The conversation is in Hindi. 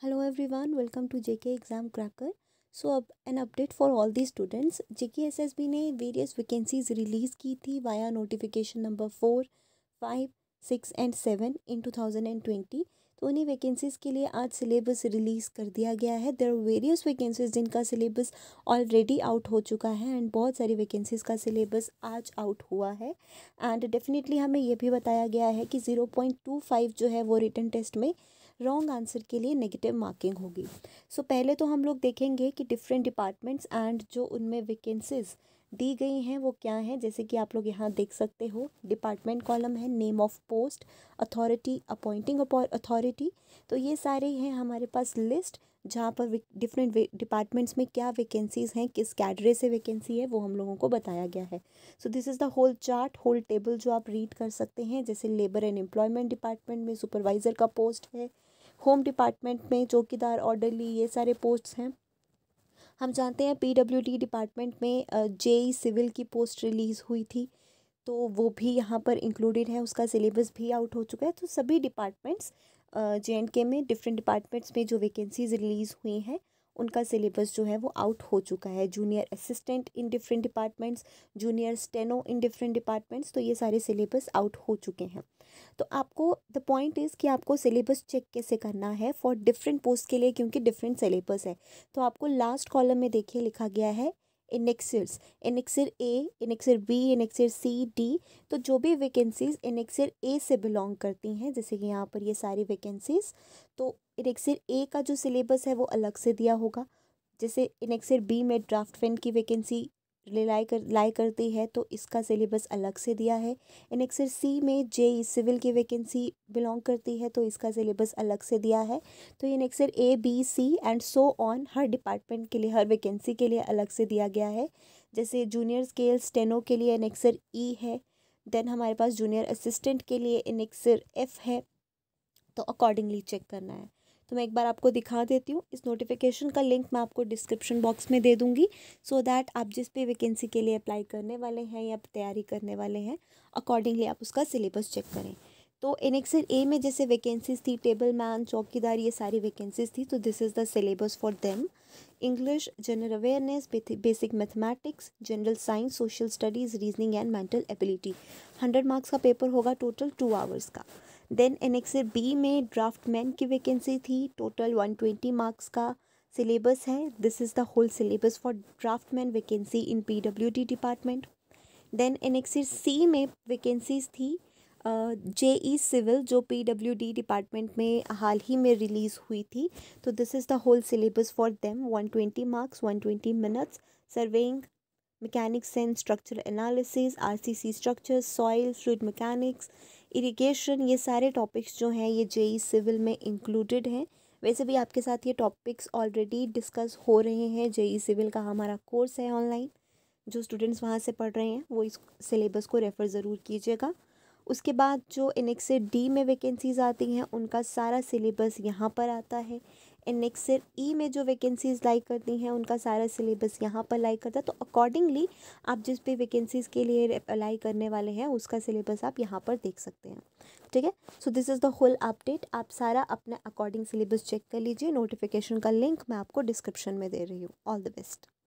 Hello everyone, welcome to JK Exam Cracker. So अब an update for all the students. JKSSB ने various vacancies release की थी via notification number 4, 5, 6 and 7 in 2020. तो उन्हीं वैकेंसीज़ के लिए आज सिलेबस रिलीज़ कर दिया गया है. देयर आर वेरियस वैकेंसीज जिनका सिलेबस ऑलरेडी आउट हो चुका है एंड बहुत सारी वैकेंसीज़ का सिलेबस आज आउट हुआ है. एंड डेफिनेटली हमें ये भी बताया गया है कि 0.25 जो है वो रिटन टेस्ट में रॉन्ग आंसर के लिए नेगेटिव मार्किंग होगी. सो पहले तो हम लोग देखेंगे कि डिफरेंट डिपार्टमेंट्स एंड जो उनमें वैकेंसीज दी गई हैं वो क्या हैं. जैसे कि आप लोग यहाँ देख सकते हो, डिपार्टमेंट कॉलम है, name of post, authority, appointing authority. तो ये सारे हैं हमारे पास लिस्ट जहाँ पर डिफरेंट डिपार्टमेंट्स में क्या वैकेंसीज़ हैं, किस कैडरे से वैकेंसी है वो हम लोगों को बताया गया है. So this is the whole chart, whole table जो आप रीड कर सकते हैं. जैसे लेबर एंड एम्प्लॉयमेंट डिपार्टमेंट में सुपरवाइज़र का पोस्ट है, होम डिपार्टमेंट में चौकीदार, ऑर्डरली, ये सारे पोस्ट्स हैं. हम जानते हैं पीडब्ल्यूडी डिपार्टमेंट में जेई सिविल की पोस्ट रिलीज़ हुई थी, तो वो भी यहाँ पर इंक्लूडेड है, उसका सिलेबस भी आउट हो चुका है. तो सभी डिपार्टमेंट्स JNK में डिफरेंट डिपार्टमेंट्स में जो वैकेंसीज रिलीज़ हुई हैं उनका सिलेबस जो है वो आउट हो चुका है. Junior assistant in different departments, junior steno in different departments, तो ये सारे सिलेबस आउट हो चुके हैं. तो आपको द पॉइंट इज़ कि आपको सिलेबस चेक कैसे करना है फॉर डिफरेंट पोस्ट के लिए, क्योंकि डिफरेंट सिलेबस है. तो आपको लास्ट कॉलम में देखिए लिखा गया है इनेक्सर्स, इनेक्सर ए, इनेक्सर बी, इनेक्सर सी, डी. तो जो भी वैकेंसीज इनेक्सर ए से बिलोंग करती हैं, जैसे कि यहाँ पर ये सारी वैकेंसीज, तो इनेक्सर ए का जो सिलेबस है वो अलग से दिया होगा. जैसे इनेक्सर बी में ड्राफ्टमैन की वैकेंसी लाई करती है तो इसका सिलेबस अलग से दिया है. इनेक्सर सी में जेई सिविल की वैकेंसी बिलोंग करती है तो इसका सिलेबस अलग से दिया है. तो annexure A, B, C and so on हर डिपार्टमेंट के लिए, हर वैकेंसी के लिए अलग से दिया गया है. जैसे जूनियर स्केल स्टेनो के लिए इनेक्सर ई है, देन हमारे पास जूनियर असिस्टेंट के लिए इनेक्सर एफ है. तो अकॉर्डिंगली चेक करना है. तो मैं एक बार आपको दिखा देती हूँ. इस नोटिफिकेशन का लिंक मैं आपको डिस्क्रिप्शन बॉक्स में दे दूँगी, सो दैट आप जिस भी वैकेंसी के लिए अप्लाई करने वाले हैं या तैयारी करने वाले हैं, अकॉर्डिंगली आप उसका सिलेबस चेक करें. तो इनेक्सर ए में जैसे वैकेंसीज थी, टेबल मैन, चौकीदार, ये सारी वैकेंसीज थी. तो this is the syllabus for them. English, general awareness, basic mathematics, general science, social studies, reasoning and mental ability. 100 marks का पेपर होगा, टोटल 2 आवर्स का. देन इनेक्सर बी में ड्राफ्टमैन की वैकेंसी थी, टोटल 120 मार्क्स का सिलेबस है. This is the whole syllabus for draftsman vacancy in PWD department. Then annexure C में वैकेंसीज थी जेई सिविल, जो पीडब्ल्यूडी डिपार्टमेंट में हाल ही में रिलीज़ हुई थी. तो this is the whole syllabus for them. 120 marks, 120 minutes. Surveying, mechanics and structure analysis, RCC structure, soil, fluid mechanics, irrigation, ये सारे टॉपिक्स जो हैं ये जेई सिविल में इंक्लूडेड हैं. वैसे भी आपके साथ ये टॉपिक्स ऑलरेडी डिस्कस हो रहे हैं. जेई सिविल का हमारा कोर्स है ऑनलाइन, जो स्टूडेंट्स वहाँ से पढ़ रहे हैं वो इस सिलेबस को रेफ़र ज़रूर कीजिएगा. उसके बाद जो इनेक्सर डी में वैकेंसीज़ आती हैं उनका सारा सिलेबस यहाँ पर आता है. इनेक्सर ई में जो वैकेंसीज़ लाई करती हैं उनका सारा सिलेबस यहाँ पर लाई करता है. तो अकॉर्डिंगली आप जिस भी वैकेंसीज़ के लिए अप्लाई करने वाले हैं उसका सिलेबस आप यहाँ पर देख सकते हैं. ठीक है. So this is the whole update. आप सारा अपने अकॉर्डिंग सिलेबस चेक कर लीजिए. नोटिफिकेशन का लिंक मैं आपको डिस्क्रिप्शन में दे रही हूँ. All the best.